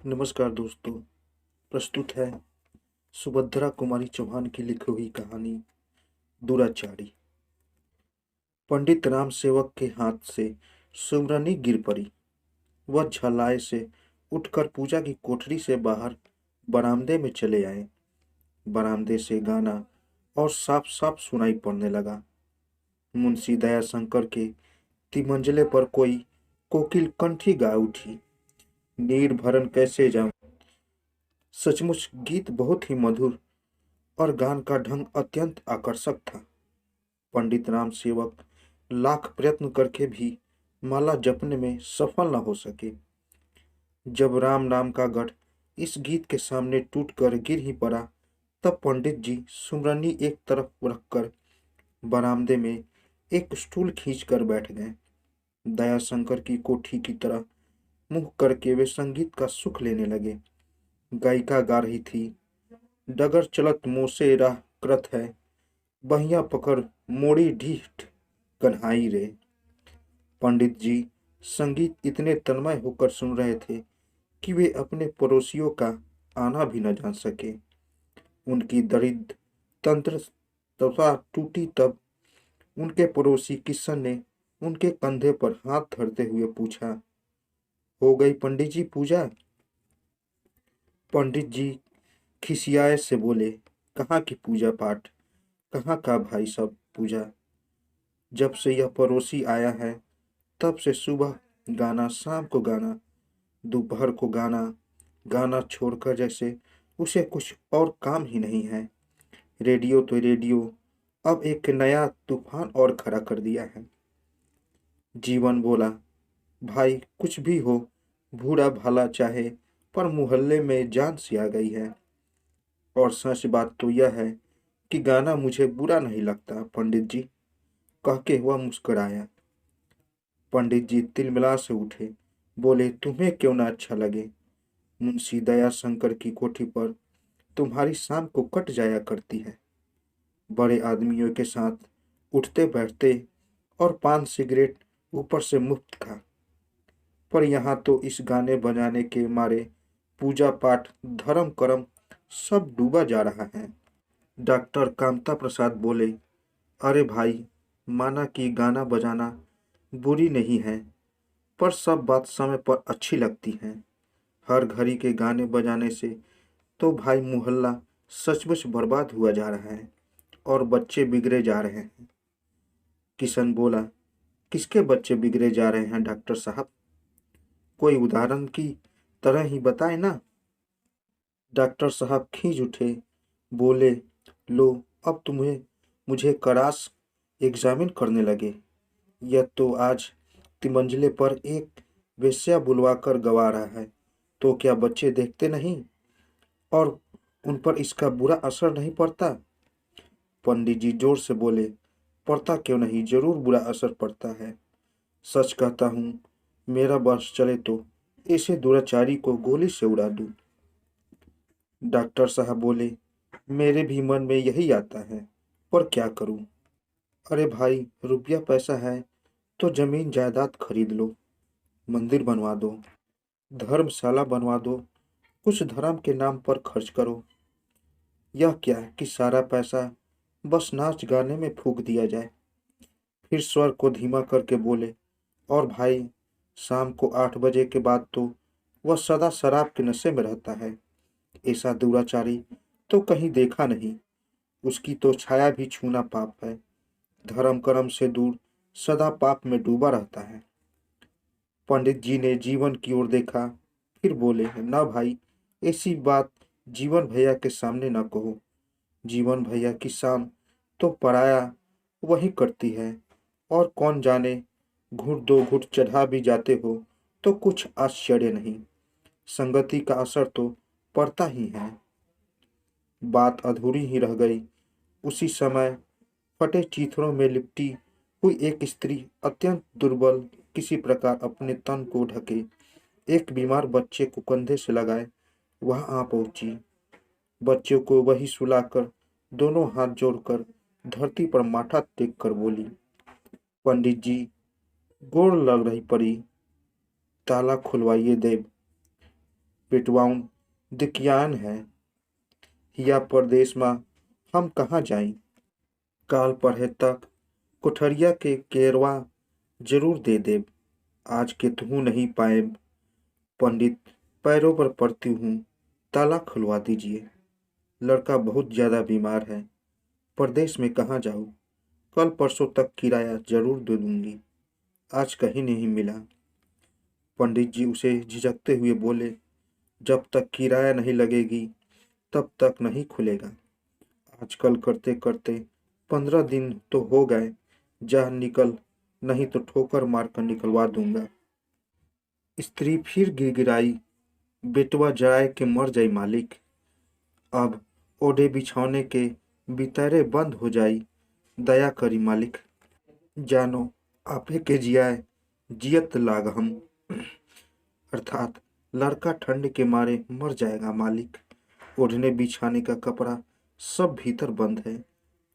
नमस्कार दोस्तों। प्रस्तुत है सुभद्रा कुमारी चौहान की लिखी हुई कहानी दुराचारी। पंडित राम सेवक के हाथ से सुमरनी गिर पड़ी। वह झल्लाए से उठकर पूजा की कोठरी से बाहर बरामदे में चले आए। बरामदे से गाना और साफ साफ सुनाई पड़ने लगा। मुंशी दयाशंकर के तिमंजले पर कोई कोकिल कंठी गा उठी। नीर भरन कैसे जाऊं। सचमुच गीत बहुत ही मधुर और गान का ढंग अत्यंत आकर्षक था। पंडित राम सेवक लाख प्रयत्न करके भी माला जपने में सफल न हो सके। जब राम नाम का गढ़ इस गीत के सामने टूटकर गिर ही पड़ा, तब पंडित जी सुमरनी एक तरफ रखकर बरामदे में एक स्टूल खींचकर बैठ गए। दयाशंकर की कोठी की तरह मुंह करके वे संगीत का सुख लेने लगे। गायिका गा रही थी, डगर चलत मोसे राह कृत है, बहिया पकड़ मोड़ी ढीठ कन्हाई रे। पंडित जी संगीत इतने तन्मय होकर सुन रहे थे कि वे अपने पड़ोसियों का आना भी न जान सके। उनकी दरिद्र तंत्र तथा टूटी तब उनके पड़ोसी किशन ने उनके कंधे पर हाथ धरते हुए पूछा, हो गई पंडित जी पूजा? पंडित जी खिसियाए से बोले, कहाँ की पूजा पाठ, कहाँ का भाई सब पूजा। जब से यह पड़ोसी आया है तब से सुबह गाना, शाम को गाना, दोपहर को गाना, गाना छोड़कर जैसे उसे कुछ और काम ही नहीं है। रेडियो तो रेडियो अब एक नया तूफान और खड़ा कर दिया है। जीवन बोला, भाई कुछ भी हो, बूढ़ा भला चाहे, पर मोहल्ले में जान सी आ गई है। और सच बात तो यह है कि गाना मुझे बुरा नहीं लगता पंडित जी, कह के वह मुस्कुराया। पंडित जी तिलमिला से उठे, बोले, तुम्हें क्यों ना अच्छा लगे। मुंशी दयाशंकर की कोठी पर तुम्हारी शाम को कट जाया करती है। बड़े आदमियों के साथ उठते बैठते और पान सिगरेट ऊपर से मुफ्त था। पर यहाँ तो इस गाने बजाने के मारे पूजा पाठ धर्म कर्म सब डूबा जा रहा है। डॉक्टर कामता प्रसाद बोले, अरे भाई, माना कि गाना बजाना बुरी नहीं है, पर सब बात समय पर अच्छी लगती है। हर घड़ी के गाने बजाने से तो भाई मोहल्ला सचमुच बर्बाद हुआ जा रहा है और बच्चे बिगड़े जा रहे हैं। किशन बोला, किसके बच्चे बिगड़े जा रहे हैं डॉक्टर साहब? कोई उदाहरण की तरह ही बताए ना। डॉक्टर साहब खींच उठे, बोले, लो अब तुम्हें मुझे करास एग्जामिन करने लगे। यह तो आज तिमंजले पर एक वेश्या बुलवाकर गवा रहा है, तो क्या बच्चे देखते नहीं और उन पर इसका बुरा असर नहीं पड़ता? पंडित जी जोर से बोले, पड़ता क्यों नहीं, जरूर बुरा असर पड़ता है। सच कहता हूँ, मेरा बस चले तो ऐसे दुराचारी को गोली से उड़ा दूं। डॉक्टर साहब बोले, मेरे भी मन में यही आता है, पर क्या करूं। अरे भाई, रुपया पैसा है तो जमीन जायदाद खरीद लो, मंदिर बनवा दो, धर्मशाला बनवा दो, कुछ धर्म के नाम पर खर्च करो। यह क्या है कि सारा पैसा बस नाच गाने में फूंक दिया जाए। फिर स्वर को धीमा करके बोले, और भाई, शाम को 8 बजे के बाद तो वह सदा शराब के नशे में रहता है। ऐसा दुराचारी तो कहीं देखा नहीं। उसकी तो छाया भी छूना पाप है। धर्म कर्म से दूर सदा पाप में डूबा रहता है। पंडित जी ने जीवन की ओर देखा, फिर बोले, ना भाई, ऐसी बात जीवन भैया के सामने न कहो। जीवन भैया की शाम तो पराया वही करती है, और कौन जाने घुट दो घुट चढ़ा भी जाते हो तो कुछ आश्चर्य नहीं। संगति का असर तो पड़ता ही है। बात अधूरी ही रह गई। उसी समय फटे चीथड़ों में लिपटी हुई एक स्त्री अत्यंत दुर्बल किसी प्रकार अपने तन को ढके एक बीमार बच्चे को कंधे से लगाए वहां आ पहुंची। बच्चे को वही सुलाकर दोनों हाथ जोड़कर धरती पर माथा टेक कर बोली, पंडित जी, गोड़ लग रही पड़ी, ताला खुलवाइए देव। पेटवाउन दिकियान है, या परदेश में हम कहाँ जाई। काल पढ़े तक कोठरिया के केरवा जरूर दे देव, आज के तू नहीं पाए। पंडित पैरों पर पड़ती हूँ, ताला खुलवा दीजिए। लड़का बहुत ज्यादा बीमार है, परदेश में कहाँ जाऊँ। कल परसों तक किराया जरूर दे दूंगी, आज कहीं नहीं मिला। पंडित जी उसे झिझकते हुए बोले, जब तक किराया नहीं लगेगी तब तक नहीं खुलेगा। आजकल करते करते 15 दिन तो हो गए, जा निकल, नहीं तो ठोकर मार कर निकलवा दूंगा। स्त्री फिर गिड़गिड़ाई, बेटवा जराए के मर जाई मालिक, अब ओढ़े बिछौने के बितरे बंद हो जाई, दया करी मालिक। जानो आपे के जियाए जियत लाग हम, अर्थात लड़का ठंड के मारे मर जाएगा मालिक। ओढ़ने बिछाने का कपड़ा सब भीतर बंद है,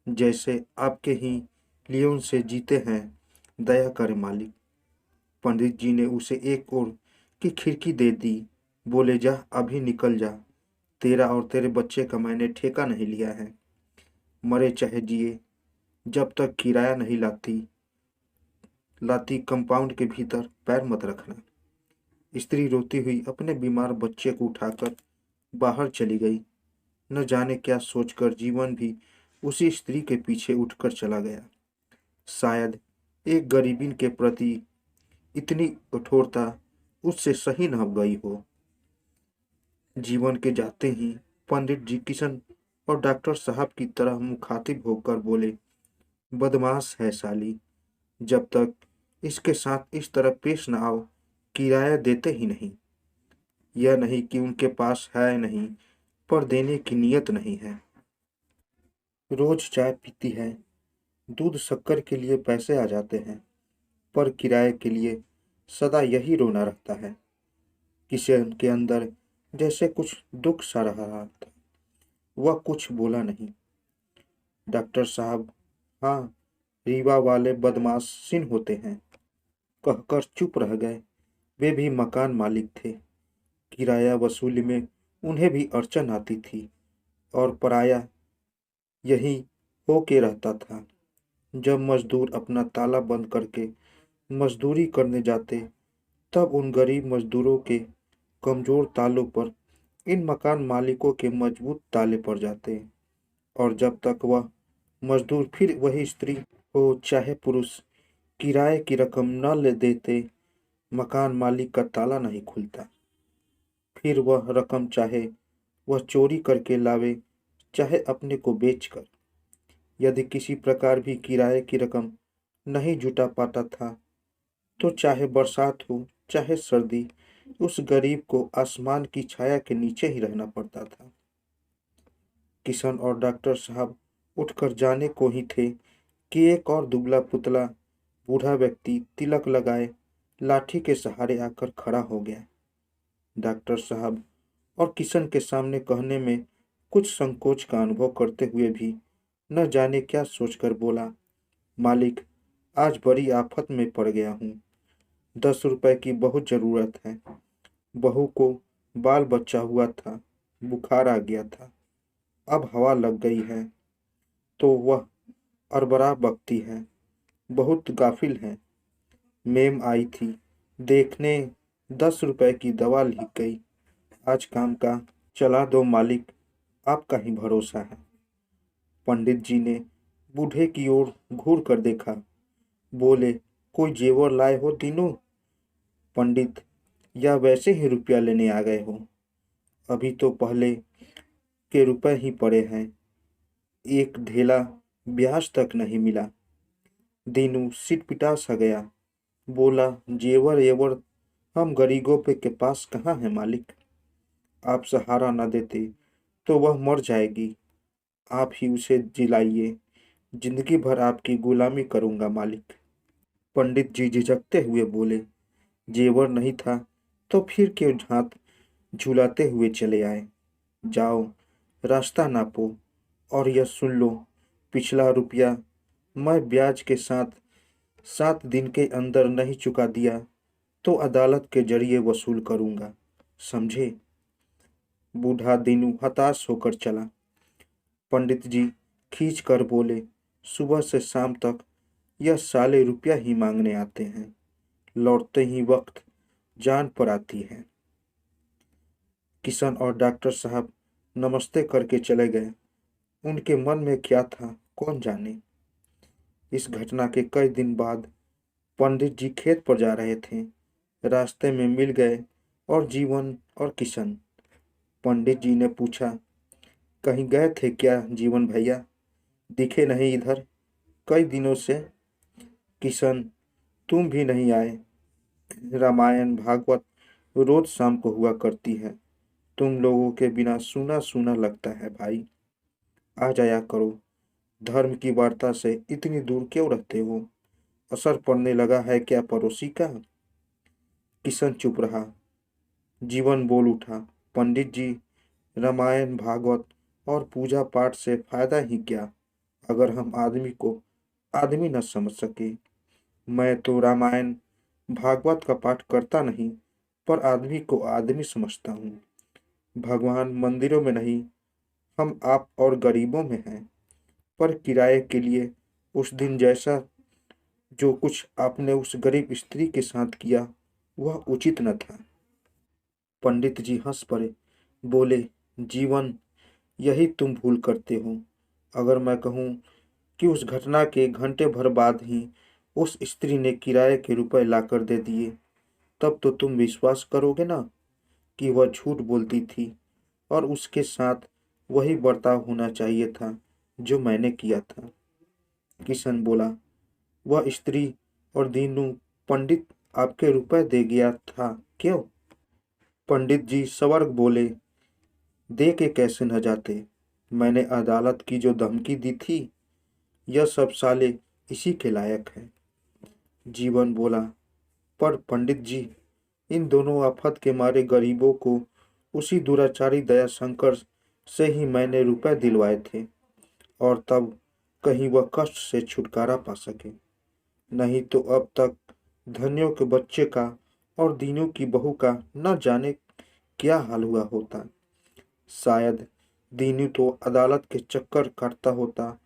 जैसे आपके ही लियोन से जीते हैं, दया करे मालिक। पंडित जी ने उसे एक ओर की खिड़की दे दी, बोले जा अभी निकल जा, तेरा और तेरे बच्चे का मैंने ठेका नहीं लिया है। मरे चाहे जिए, जब तक किराया नहीं लाती कंपाउंड के भीतर पैर मत रखना। स्त्री रोती हुई अपने बीमार बच्चे को उठाकर बाहर चली गई। न जाने क्या सोचकर जीवन भी उसी स्त्री के पीछे उठकर चला गया। शायद एक गरीबी के प्रति इतनी कठोरता उससे सही न गई हो। जीवन के जाते ही पंडित जी किशन और डॉक्टर साहब की तरह मुखातिब होकर बोले, बदमाश है साली, जब तक इसके साथ इस तरह पेश न आओ किराया देते ही नहीं। यह नहीं कि उनके पास है नहीं, पर देने की नीयत नहीं है। रोज चाय पीती है, दूध शक्कर के लिए पैसे आ जाते हैं, पर किराए के लिए सदा यही रोना रहता है। किशन के अंदर जैसे कुछ दुख सा रहा था, वह कुछ बोला नहीं। डॉक्टर साहब, हाँ, रीवा वाले बदमाशीन होते हैं, कहकर चुप रह गए। वे भी मकान मालिक थे, किराया वसूली में उन्हें भी अड़चन आती थी, और पराया यही हो के रहता था। जब मजदूर अपना ताला बंद करके मजदूरी करने जाते, तब उन गरीब मजदूरों के कमजोर तालों पर इन मकान मालिकों के मजबूत ताले पड़ जाते, और जब तक वह मजदूर फिर वही स्त्री हो चाहे पुरुष किराए की रकम न ले देते, मकान मालिक का ताला नहीं खुलता। फिर वह रकम चाहे वह चोरी करके लावे, चाहे अपने को बेचकर, यदि किसी प्रकार भी किराए की रकम नहीं जुटा पाता था, तो चाहे बरसात हो चाहे सर्दी, उस गरीब को आसमान की छाया के नीचे ही रहना पड़ता था। किशन और डॉक्टर साहब उठकर जाने को ही थे कि एक और दुबला पुतला बूढ़ा व्यक्ति तिलक लगाए लाठी के सहारे आकर खड़ा हो गया। डॉक्टर साहब और किशन के सामने कहने में कुछ संकोच का अनुभव करते हुए भी न जाने क्या सोचकर बोला, मालिक, आज बड़ी आफत में पड़ गया हूँ। 10 रुपए की बहुत ज़रूरत है। बहू को बाल बच्चा हुआ था, बुखार आ गया था, अब हवा लग गई है, तो वह अरबरा बकती है, बहुत गाफिल है। मेम आई थी देखने, 10 रुपए की दवा लिख गई, आज काम का चला दो मालिक, आपका ही भरोसा है। पंडित जी ने बूढ़े की ओर घूर कर देखा, बोले, कोई जेवर लाए हो तीनों पंडित, या वैसे ही रुपया लेने आ गए हो? अभी तो पहले के रुपए ही पड़े हैं, एक ढेला ब्याज तक नहीं मिला। दीनू सिटपिटा सा गया, बोला, जेवर एवर हम गरीबों पे के पास कहाँ है मालिक। आप सहारा न देते तो वह मर जाएगी, आप ही उसे जिलाइए, जिंदगी भर आपकी गुलामी करूंगा मालिक। पंडित जी झिझकते हुए बोले, जेवर नहीं था तो फिर क्यों हाथ झुलाते हुए चले आए। जाओ, रास्ता नापो, और यह सुन लो, पिछला रुपया मैं ब्याज के साथ 7 दिन के अंदर नहीं चुका दिया तो अदालत के जरिए वसूल करूंगा, समझे। बूढ़ा दीनू हताश होकर चला। पंडित जी खींच कर बोले, सुबह से शाम तक यह साले रुपया ही मांगने आते हैं, लौटते ही वक्त जान पर आती है। किशन और डॉक्टर साहब नमस्ते करके चले गए। उनके मन में क्या था कौन जाने। इस घटना के कई दिन बाद पंडित जी खेत पर जा रहे थे। रास्ते में मिल गए और जीवन और किशन। पंडित जी ने पूछा, कहीं गए थे क्या जीवन भैया? दिखे नहीं इधर कई दिनों से। किशन, तुम भी नहीं आए। रामायण भागवत रोज शाम को हुआ करती है, तुम लोगों के बिना सूना सूना लगता है भाई। आ जाया करो। धर्म की वार्ता से इतनी दूर क्यों रहते हो? असर पड़ने लगा है क्या पड़ोसी का? किशन चुप रहा। जीवन बोल उठा, पंडित जी, रामायण भागवत और पूजा पाठ से फायदा ही क्या अगर हम आदमी को आदमी न समझ सके। मैं तो रामायण भागवत का पाठ करता नहीं, पर आदमी को आदमी समझता हूँ। भगवान मंदिरों में नहीं, हम आप और गरीबों में हैं। पर किराए के लिए उस दिन जैसा जो कुछ आपने उस गरीब स्त्री के साथ किया वह उचित न था। पंडित जी हंस पड़े, बोले, जीवन, यही तुम भूल करते हो। अगर मैं कहूँ कि उस घटना के घंटे भर बाद ही उस स्त्री ने किराए के रुपए लाकर दे दिए, तब तो तुम विश्वास करोगे ना कि वह झूठ बोलती थी और उसके साथ वही बर्ताव होना चाहिए था जो मैंने किया था। किशन बोला, वह स्त्री और दीनू पंडित आपके रुपए दे गया था क्यों? पंडित जी सवर्ग बोले, दे के कैसे न जाते। मैंने अदालत की जो धमकी दी थी, यह सब साले इसी के लायक है। जीवन बोला, पर पंडित जी, इन दोनों आफत के मारे गरीबों को उसी दुराचारी दया शंकर से ही मैंने रुपए दिलवाए थे, और तब कहीं वह कष्ट से छुटकारा पा सके। नहीं तो अब तक धनियों के बच्चे का और दीनों की बहू का न जाने क्या हाल हुआ होता। शायद दीनू तो अदालत के चक्कर काटता होता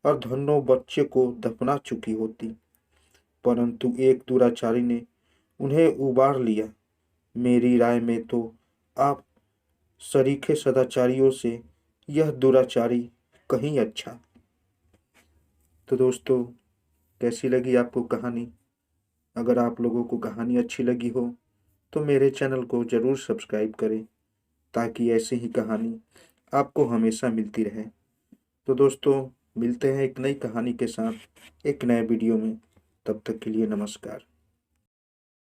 और धन्नो बच्चे को दफना चुकी होती, परंतु एक दुराचारी ने उन्हें उबार लिया। मेरी राय में तो आप सरीखे सदाचारियों से यह दुराचारी कहीं अच्छा। तो दोस्तों, कैसी लगी आपको कहानी? अगर आप लोगों को कहानी अच्छी लगी हो तो मेरे चैनल को ज़रूर सब्सक्राइब करें, ताकि ऐसी ही कहानी आपको हमेशा मिलती रहे। तो दोस्तों, मिलते हैं एक नई कहानी के साथ एक नए वीडियो में। तब तक के लिए नमस्कार।